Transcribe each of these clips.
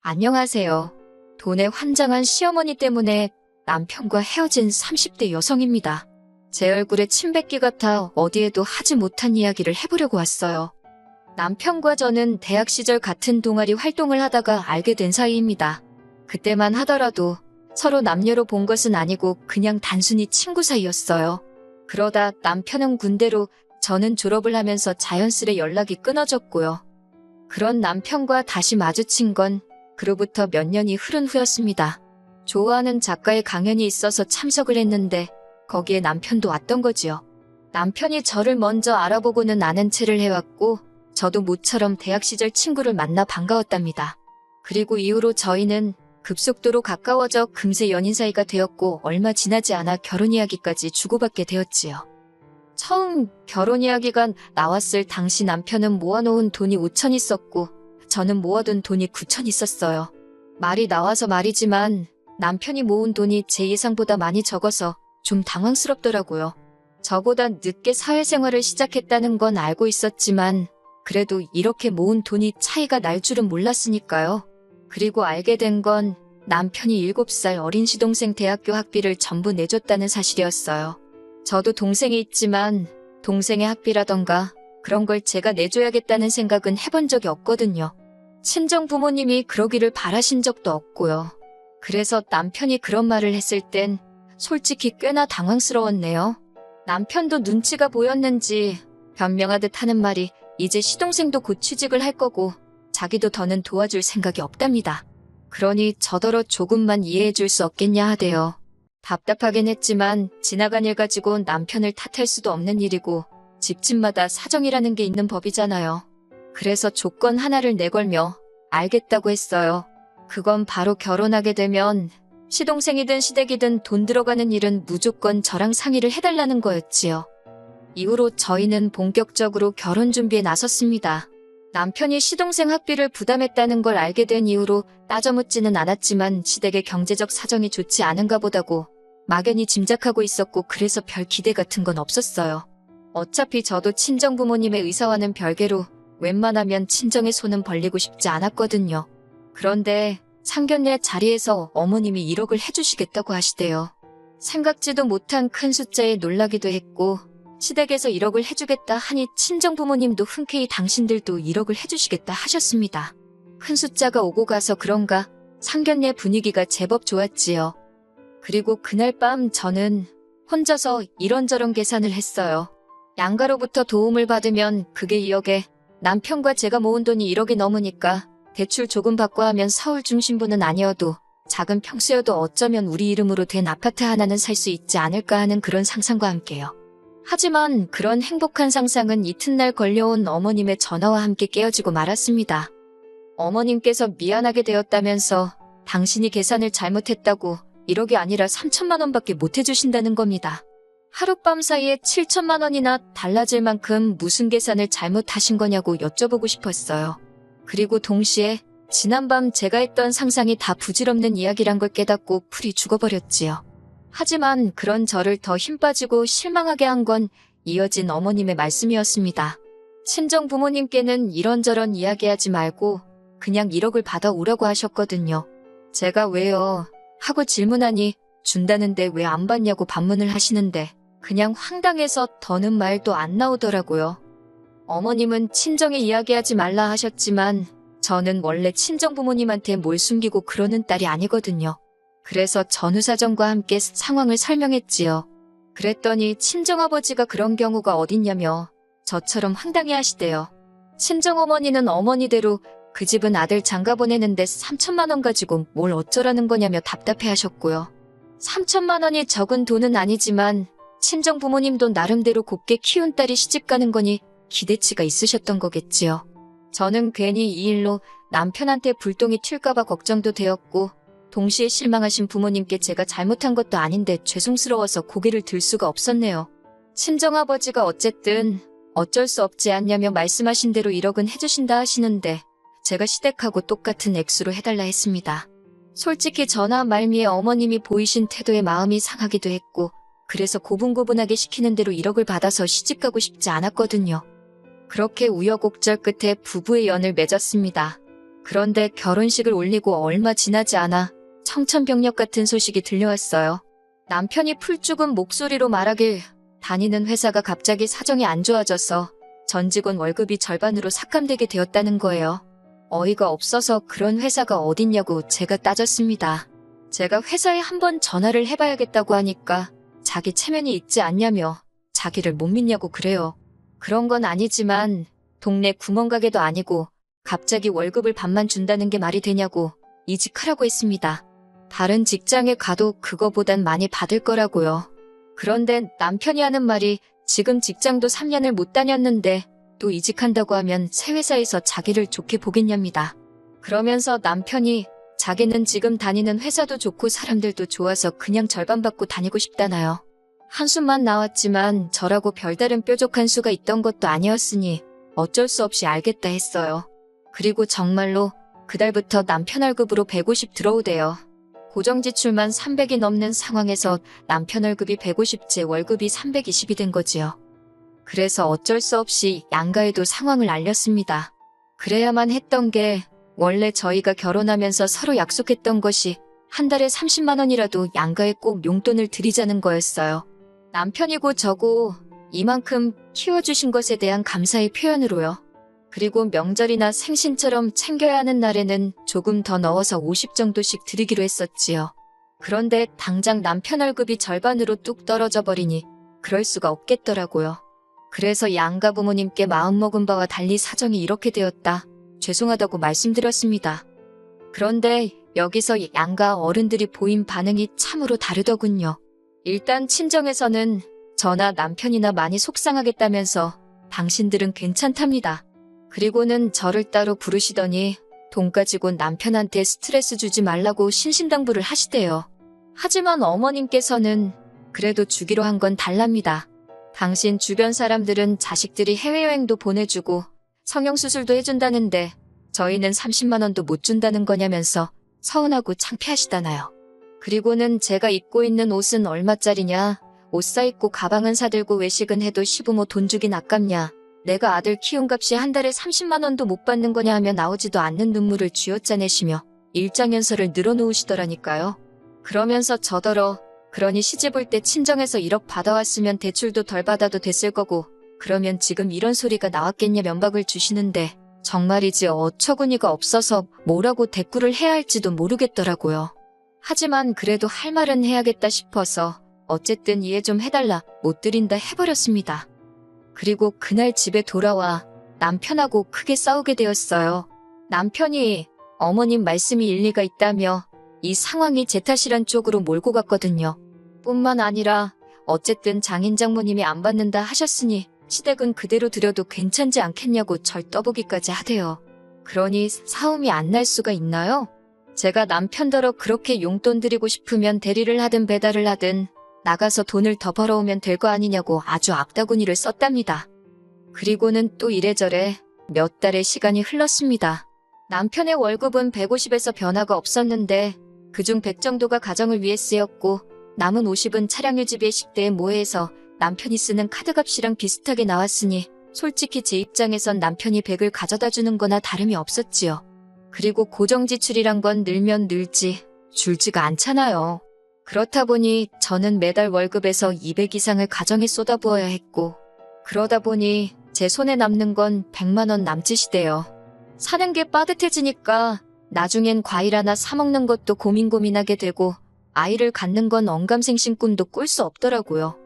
안녕하세요. 돈에 환장한 시어머니 때문에 남편과 헤어진 30대 여성입니다. 제 얼굴에 침 뱉기 같아 어디에도 하지 못한 이야기를 해보려고 왔어요. 남편과 저는 대학 시절 같은 동아리 활동을 하다가 알게 된 사이입니다. 그때만 하더라도 서로 남녀로 본 것은 아니고 그냥 단순히 친구 사이였어요. 그러다 남편은 군대로, 저는 졸업을 하면서 자연스레 연락이 끊어졌고요. 그런 남편과 다시 마주친 건 그로부터 몇 년이 흐른 후였습니다. 좋아하는 작가의 강연이 있어서 참석을 했는데 거기에 남편도 왔던 거지요. 남편이 저를 먼저 알아보고는 아는 체를 해왔고 저도 모처럼 대학 시절 친구를 만나 반가웠답니다. 그리고 이후로 저희는 급속도로 가까워져 금세 연인 사이가 되었고 얼마 지나지 않아 결혼 이야기까지 주고받게 되었지요. 처음 결혼 이야기가 나왔을 당시 남편은 모아놓은 돈이 5천 있었고 저는 모아둔 돈이 9천 있었어요. 말이 나와서 말이지만 남편이 모은 돈이 제 예상보다 많이 적어서 좀 당황스럽더라고요. 저보다 늦게 사회생활을 시작했다는 건 알고 있었지만 그래도 이렇게 모은 돈이 차이가 날 줄은 몰랐으니까요. 그리고 알게 된 건 남편이 7살 어린 시동생 대학교 학비를 전부 내줬다는 사실이었어요. 저도 동생이 있지만 동생의 학비라던가 그런 걸 제가 내줘야겠다는 생각은 해본 적이 없거든요. 친정 부모님이 그러기를 바라신 적도 없고요. 그래서 남편이 그런 말을 했을 땐 솔직히 꽤나 당황스러웠네요. 남편도 눈치가 보였는지 변명하듯 하는 말이 이제 시동생도 곧 취직을 할 거고 자기도 더는 도와줄 생각이 없답니다. 그러니 저더러 조금만 이해해 줄 수 없겠냐 하대요. 답답하긴 했지만 지나간 일 가지고 남편을 탓할 수도 없는 일이고 집집마다 사정이라는 게 있는 법이잖아요. 그래서 조건 하나를 내걸며 알겠다고 했어요. 그건 바로 결혼하게 되면 시동생이든 시댁이든 돈 들어가는 일은 무조건 저랑 상의를 해달라는 거였지요. 이후로 저희는 본격적으로 결혼 준비에 나섰습니다. 남편이 시동생 학비를 부담했다는 걸 알게 된 이후로 따져묻지는 않았지만 시댁의 경제적 사정이 좋지 않은가 보다고 막연히 짐작하고 있었고 그래서 별 기대 같은 건 없었어요. 어차피 저도 친정 부모님의 의사와는 별개로 웬만하면 친정의 손은 벌리고 싶지 않았거든요. 그런데 상견례 자리에서 어머님이 1억을 해주시겠다고 하시대요. 생각지도 못한 큰 숫자에 놀라기도 했고 시댁에서 1억을 해주겠다 하니 친정 부모님도 흔쾌히 당신들도 1억을 해주시겠다 하셨습니다. 큰 숫자가 오고 가서 그런가 상견례 분위기가 제법 좋았지요. 그리고 그날 밤 저는 혼자서 이런저런 계산을 했어요. 양가로부터 도움을 받으면 그게 2억에 남편과 제가 모은 돈이 1억이 넘으니까 대출 조금 받고 하면 서울 중심부는 아니어도 작은 평수여도 어쩌면 우리 이름으로 된 아파트 하나는 살 수 있지 않을까 하는 그런 상상과 함께요. 하지만 그런 행복한 상상은 이튿날 걸려온 어머님의 전화와 함께 깨어지고 말았습니다. 어머님께서 미안하게 되었다면서 당신이 계산을 잘못했다고 1억이 아니라 3천만 원밖에 못 해주신다는 겁니다. 하룻밤 사이에 7천만 원이나 달라질 만큼 무슨 계산을 잘못하신 거냐고 여쭤보고 싶었어요. 그리고 동시에 지난밤 제가 했던 상상이 다 부질없는 이야기란 걸 깨닫고 풀이 죽어버렸지요. 하지만 그런 저를 더 힘 빠지고 실망하게 한 건 이어진 어머님의 말씀이었습니다. 친정 부모님께는 이런저런 이야기하지 말고 그냥 1억을 받아오라고 하셨거든요. 제가 왜요? 하고 질문하니 준다는데 왜 안 받냐고 반문을 하시는데 그냥 황당해서 더는 말도 안 나오더라고요. 어머님은 친정에 이야기하지 말라 하셨지만 저는 원래 친정 부모님한테 뭘 숨기고 그러는 딸이 아니거든요. 그래서 전후사정과 함께 상황을 설명했지요. 그랬더니 친정아버지가 그런 경우가 어딨냐며 저처럼 황당해 하시대요. 친정어머니는 어머니대로 그 집은 아들 장가 보내는데 3천만 원 가지고 뭘 어쩌라는 거냐며 답답해 하셨고요. 3천만 원이 적은 돈은 아니지만 친정 부모님도 나름대로 곱게 키운 딸이 시집 가는 거니 기대치가 있으셨던 거겠지요. 저는 괜히 이 일로 남편한테 불똥이 튈까봐 걱정도 되었고 동시에 실망하신 부모님께 제가 잘못한 것도 아닌데 죄송스러워서 고개를 들 수가 없었네요. 친정아버지가 어쨌든 어쩔 수 없지 않냐며 말씀하신 대로 1억은 해주신다 하시는데 제가 시댁하고 똑같은 액수로 해달라 했습니다. 솔직히 전화 말미에 어머님이 보이신 태도에 마음이 상하기도 했고 그래서 고분고분하게 시키는 대로 1억을 받아서 시집가고 싶지 않았거든요. 그렇게 우여곡절 끝에 부부의 연을 맺었습니다. 그런데 결혼식을 올리고 얼마 지나지 않아 청천벽력 같은 소식이 들려왔어요. 남편이 풀 죽은 목소리로 말하길 다니는 회사가 갑자기 사정이 안 좋아져서 전 직원 월급이 절반으로 삭감되게 되었다는 거예요. 어이가 없어서 그런 회사가 어딨냐고 제가 따졌습니다. 제가 회사에 한번 전화를 해봐야겠다고 하니까 자기 체면이 있지 않냐며 자기를 못 믿냐고 그래요. 그런 건 아니지만 동네 구멍가게도 아니고 갑자기 월급을 반만 준다는 게 말이 되냐고 이직하라고 했습니다. 다른 직장에 가도 그거보단 많이 받을 거라고요. 그런데 남편이 하는 말이 지금 직장도 3년을 못 다녔는데 또 이직한다고 하면 새 회사에서 자기를 좋게 보겠냐입니다. 그러면서 남편이 자기는 지금 다니는 회사도 좋고 사람들도 좋아서 그냥 절반 받고 다니고 싶다나요. 한숨만 나왔지만 저라고 별다른 뾰족한 수가 있던 것도 아니었으니 어쩔 수 없이 알겠다 했어요. 그리고 정말로 그달부터 남편 월급으로 150 들어오대요. 고정지출만 300이 넘는 상황에서 남편 월급이 150제 월급이 320이 된 거지요. 그래서 어쩔 수 없이 양가에도 상황을 알렸습니다. 그래야만 했던 게 원래 저희가 결혼하면서 서로 약속했던 것이 한 달에 30만 원이라도 양가에 꼭 용돈을 드리자는 거였어요. 남편이고 저고 이만큼 키워주신 것에 대한 감사의 표현으로요. 그리고 명절이나 생신처럼 챙겨야 하는 날에는 조금 더 넣어서 50 정도씩 드리기로 했었지요. 그런데 당장 남편 월급이 절반으로 뚝 떨어져 버리니 그럴 수가 없겠더라고요. 그래서 양가 부모님께 마음먹은 바와 달리 사정이 이렇게 되었다. 죄송하다고 말씀드렸습니다. 그런데 여기서 양가 어른들이 보인 반응이 참으로 다르더군요. 일단 친정에서는 저나 남편이나 많이 속상하겠다면서 당신들은 괜찮답니다. 그리고는 저를 따로 부르시더니 돈 가지고 남편한테 스트레스 주지 말라고 신신당부를 하시대요. 하지만 어머님께서는 그래도 주기로 한 건 달랍니다. 당신 주변 사람들은 자식들이 해외여행도 보내주고 성형수술도 해준다는데 저희는 30만 원도 못 준다는 거냐면서 서운하고 창피하시다나요. 그리고는 제가 입고 있는 옷은 얼마짜리냐, 옷 사입고 가방은 사들고 외식은 해도 시부모 돈 주긴 아깝냐, 내가 아들 키운 값이 한 달에 30만 원도 못 받는 거냐 하며 나오지도 않는 눈물을 쥐어짜내시며 일장연설을 늘어놓으시더라니까요. 그러면서 저더러 그러니 시집 올 때 친정에서 1억 받아왔으면 대출도 덜 받아도 됐을 거고 그러면 지금 이런 소리가 나왔겠냐 면박을 주시는데 정말이지 어처구니가 없어서 뭐라고 대꾸를 해야 할지도 모르겠더라고요. 하지만 그래도 할 말은 해야겠다 싶어서 어쨌든 이해 좀 해달라 못 드린다 해버렸습니다. 그리고 그날 집에 돌아와 남편하고 크게 싸우게 되었어요. 남편이 어머님 말씀이 일리가 있다며 이 상황이 제 탓이란 쪽으로 몰고 갔거든요. 뿐만 아니라 어쨌든 장인 장모님이 안 받는다 하셨으니 시댁은 그대로 드려도 괜찮지 않겠냐고 절 떠보기까지 하대요. 그러니 싸움이 안 날 수가 있나요? 제가 남편더러 그렇게 용돈 드리고 싶으면 대리를 하든 배달을 하든 나가서 돈을 더 벌어오면 될 거 아니냐고 아주 악다구니를 썼답니다. 그리고는 또 이래저래 몇 달의 시간이 흘렀습니다. 남편의 월급은 150에서 변화가 없었는데 그중 100 정도가 가정을 위해 쓰였고 남은 50은 차량 유지비에 식대에 모해서 남편이 쓰는 카드값이랑 비슷하게 나왔으니 솔직히 제 입장에선 남편이 100을 가져다 주는 거나 다름이 없었지요. 그리고 고정지출이란 건 늘면 늘지 줄지가 않잖아요. 그렇다 보니 저는 매달 월급에서 200 이상을 가정에 쏟아부어야 했고 그러다 보니 제 손에 남는 건 100만 원 남짓이대요. 사는 게 빠듯해지니까 나중엔 과일 하나 사 먹는 것도 고민하게 되고 아이를 갖는 건 언감생심 꿈도 꿀 수 없더라고요.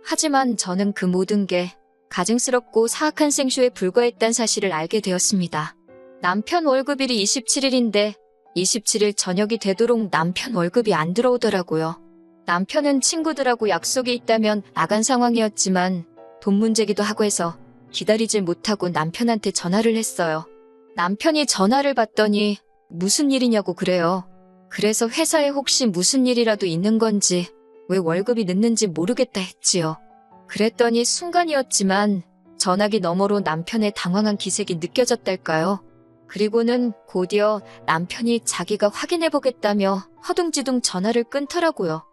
하지만 저는 그 모든 게 가증스럽고 사악한 생쇼에 불과했다는 사실을 알게 되었습니다. 남편 월급일이 27일인데 27일 저녁이 되도록 남편 월급이 안 들어오더라고요. 남편은 친구들하고 약속이 있다면 나간 상황이었지만 돈 문제기도 하고 해서 기다리질 못하고 남편한테 전화를 했어요. 남편이 전화를 받더니 무슨 일이냐고 그래요. 그래서 회사에 혹시 무슨 일이라도 있는 건지 왜 월급이 늦는지 모르겠다 했지요. 그랬더니 순간이었지만 전화기 너머로 남편의 당황한 기색이 느껴졌달까요. 그리고는 곧이어 남편이 자기가 확인해보겠다며 허둥지둥 전화를 끊더라고요.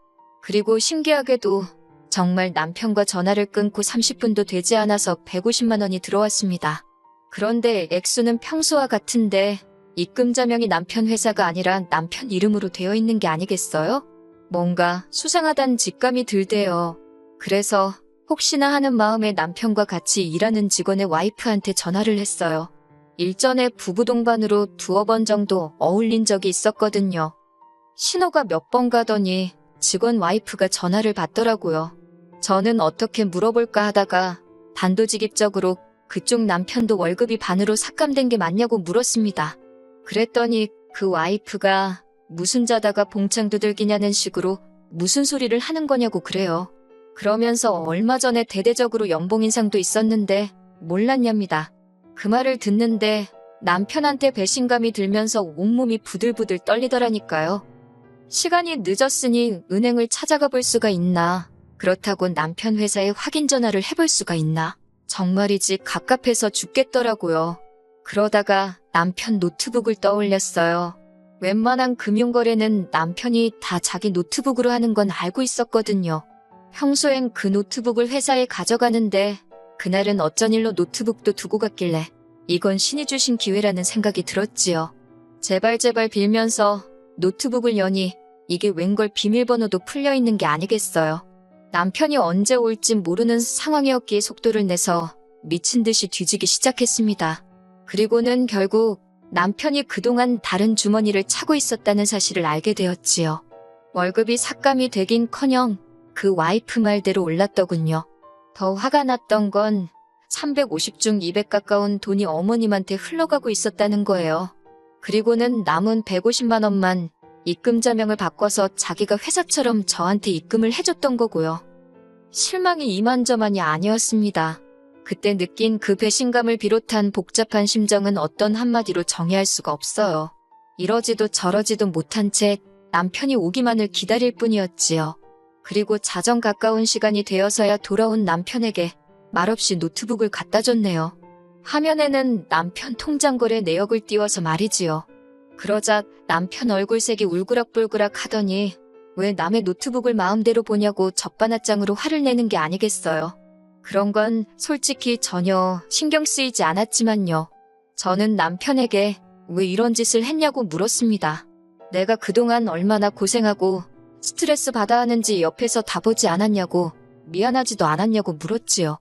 그리고 신기하게도 정말 남편과 전화를 끊고 30분도 되지 않아서 150만 원이 들어왔습니다. 그런데 액수는 평소와 같은데 입금자명이 남편 회사가 아니라 남편 이름으로 되어 있는 게 아니겠어요? 뭔가 수상하단 직감이 들대요. 그래서 혹시나 하는 마음에 남편과 같이 일하는 직원의 와이프한테 전화를 했어요. 일전에 부부 동반으로 2번 정도 어울린 적이 있었거든요. 신호가 몇 번 가더니 직원 와이프가 전화를 받더라고요. 저는 어떻게 물어볼까 하다가 단도직입적으로 그쪽 남편도 월급이 반으로 삭감된 게 맞냐고 물었습니다. 그랬더니 그 와이프가 무슨 자다가 봉창 두들기냐는 식으로 무슨 소리를 하는 거냐고 그래요. 그러면서 얼마 전에 대대적으로 연봉 인상도 있었는데 몰랐냐입니다. 그 말을 듣는데 남편한테 배신감이 들면서 온몸이 부들부들 떨리더라니까요. 시간이 늦었으니 은행을 찾아가 볼 수가 있나? 그렇다고 남편 회사에 확인 전화를 해볼 수가 있나? 정말이지 갑갑해서 죽겠더라고요. 그러다가 남편 노트북을 떠올렸어요. 웬만한 금융거래는 남편이 다 자기 노트북으로 하는 건 알고 있었거든요. 평소엔 그 노트북을 회사에 가져가는데 그날은 어쩐 일로 노트북도 두고 갔길래 이건 신이 주신 기회라는 생각이 들었지요. 제발 빌면서 노트북을 여니 이게 웬걸 비밀번호도 풀려있는 게 아니겠어요. 남편이 언제 올지 모르는 상황이었기에 속도를 내서 미친 듯이 뒤지기 시작했습니다. 그리고는 결국 남편이 그동안 다른 주머니를 차고 있었다는 사실을 알게 되었지요. 월급이 삭감이 되긴커녕 그 와이프 말대로 올랐더군요. 더 화가 났던 건 350 중 200 가까운 돈이 어머님한테 흘러가고 있었다는 거예요. 그리고는 남은 150만 원만 입금자명을 바꿔서 자기가 회사처럼 저한테 입금을 해줬던 거고요. 실망이 이만저만이 아니었습니다. 그때 느낀 그 배신감을 비롯한 복잡한 심정은 어떤 한마디로 정의할 수가 없어요. 이러지도 저러지도 못한 채 남편이 오기만을 기다릴 뿐이었지요. 그리고 자정 가까운 시간이 되어서야 돌아온 남편에게 말없이 노트북을 갖다 줬네요. 화면에는 남편 통장거래 내역을 띄워서 말이지요. 그러자 남편 얼굴색이 울그락불그락 하더니 왜 남의 노트북을 마음대로 보냐고 적반하장으로 화를 내는 게 아니겠어요. 그런 건 솔직히 전혀 신경 쓰이지 않았지만요. 저는 남편에게 왜 이런 짓을 했냐고 물었습니다. 내가 그동안 얼마나 고생하고 스트레스 받아 하는지 옆에서 다 보지 않았냐고, 미안하지도 않았냐고 물었지요.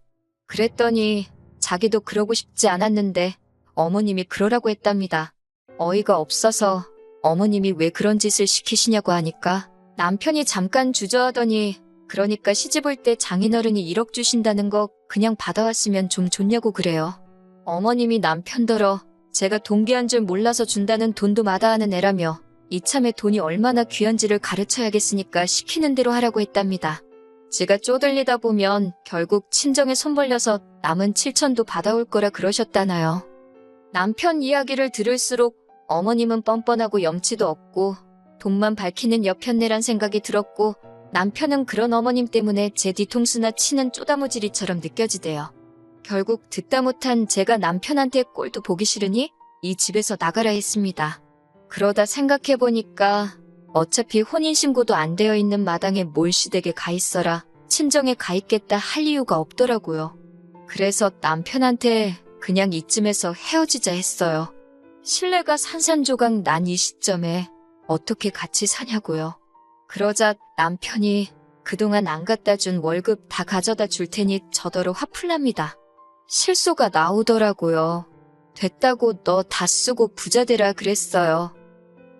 그랬더니 자기도 그러고 싶지 않았는데 어머님이 그러라고 했답니다. 어이가 없어서 어머님이 왜 그런 짓을 시키시냐고 하니까 남편이 잠깐 주저하더니 그러니까 시집 올 때 장인어른이 1억 주신다는 거 그냥 받아왔으면 좀 좋냐고 그래요. 어머님이 남편더러 제가 동기한 줄 몰라서 준다는 돈도 마다하는 애라며 이참에 돈이 얼마나 귀한지를 가르쳐야겠으니까 시키는 대로 하라고 했답니다. 지가 쪼들리다 보면 결국 친정에 손 벌려서 남은 7천도 받아올 거라 그러셨다나요. 남편 이야기를 들을수록 어머님은 뻔뻔하고 염치도 없고 돈만 밝히는 여편네란 생각이 들었고 남편은 그런 어머님 때문에 제 뒤통수나 치는 쪼다무지리처럼 느껴지대요. 결국 듣다 못한 제가 남편한테 꼴도 보기 싫으니 이 집에서 나가라 했습니다. 그러다 생각해보니까 어차피 혼인신고도 안 되어 있는 마당에 뭘 시댁에 가 있어라, 친정에 가 있겠다 할 이유가 없더라고요. 그래서 남편한테 그냥 이쯤에서 헤어지자 했어요. 신뢰가 산산조각 난 이 시점에 어떻게 같이 사냐고요. 그러자 남편이 그동안 안 갖다 준 월급 다 가져다 줄 테니 저더러 화풀 납니다. 실소가 나오더라고요. 됐다고 너 다 쓰고 부자 되라 그랬어요.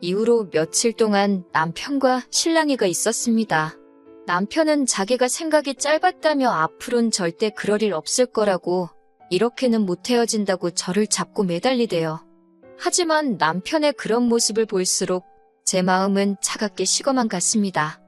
이후로 며칠 동안 남편과 실랑이가 있었습니다. 남편은 자기가 생각이 짧았다며 앞으론 절대 그럴 일 없을 거라고 이렇게는 못 헤어진다고 저를 잡고 매달리대요. 하지만 남편의 그런 모습을 볼수록 제 마음은 차갑게 식어만 갔습니다.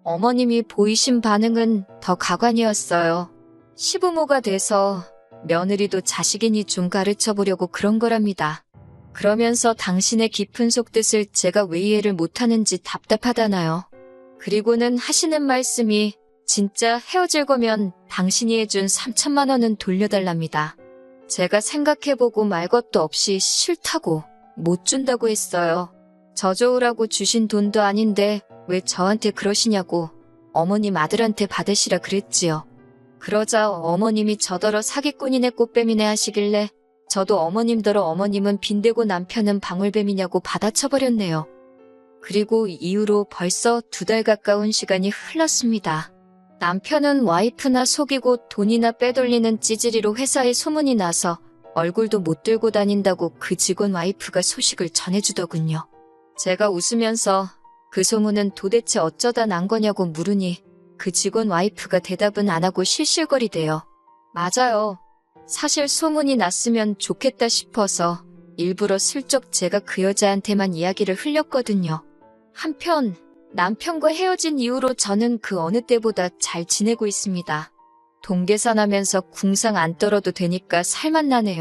어머님이 보이신 반응은 더 가관이었어요. 시부모가 돼서 며느리도 자식이니 좀 가르쳐보려고 그런 거랍니다. 그러면서 당신의 깊은 속뜻을 제가 왜 이해를 못하는지 답답하다나요. 그리고는 하시는 말씀이 진짜 헤어질 거면 당신이 해준 3천만 원은 돌려달랍니다. 제가 생각해보고 말 것도 없이 싫다고 못 준다고 했어요. 저 좋으라고 주신 돈도 아닌데 왜 저한테 그러시냐고 어머님 아들한테 받으시라 그랬지요. 그러자 어머님이 저더러 사기꾼이네 꽃뱀이네 하시길래 저도 어머님더러 어머님은 빈대고 남편은 방울뱀이냐고 받아쳐버렸네요. 그리고 이후로 벌써 2달 가까운 시간이 흘렀습니다. 남편은 와이프나 속이고 돈이나 빼돌리는 찌질이로 회사에 소문이 나서 얼굴도 못 들고 다닌다고 그 직원 와이프가 소식을 전해주더군요. 제가 웃으면서 그 소문은 도대체 어쩌다 난 거냐고 물으니 그 직원 와이프가 대답은 안 하고 실실거리대요. 맞아요. 사실 소문이 났으면 좋겠다 싶어서 일부러 슬쩍 제가 그 여자한테만 이야기를 흘렸거든요. 한편 남편과 헤어진 이후로 저는 그 어느 때보다 잘 지내고 있습니다. 동계산하면서 궁상 안 떨어도 되니까 살만 나네요.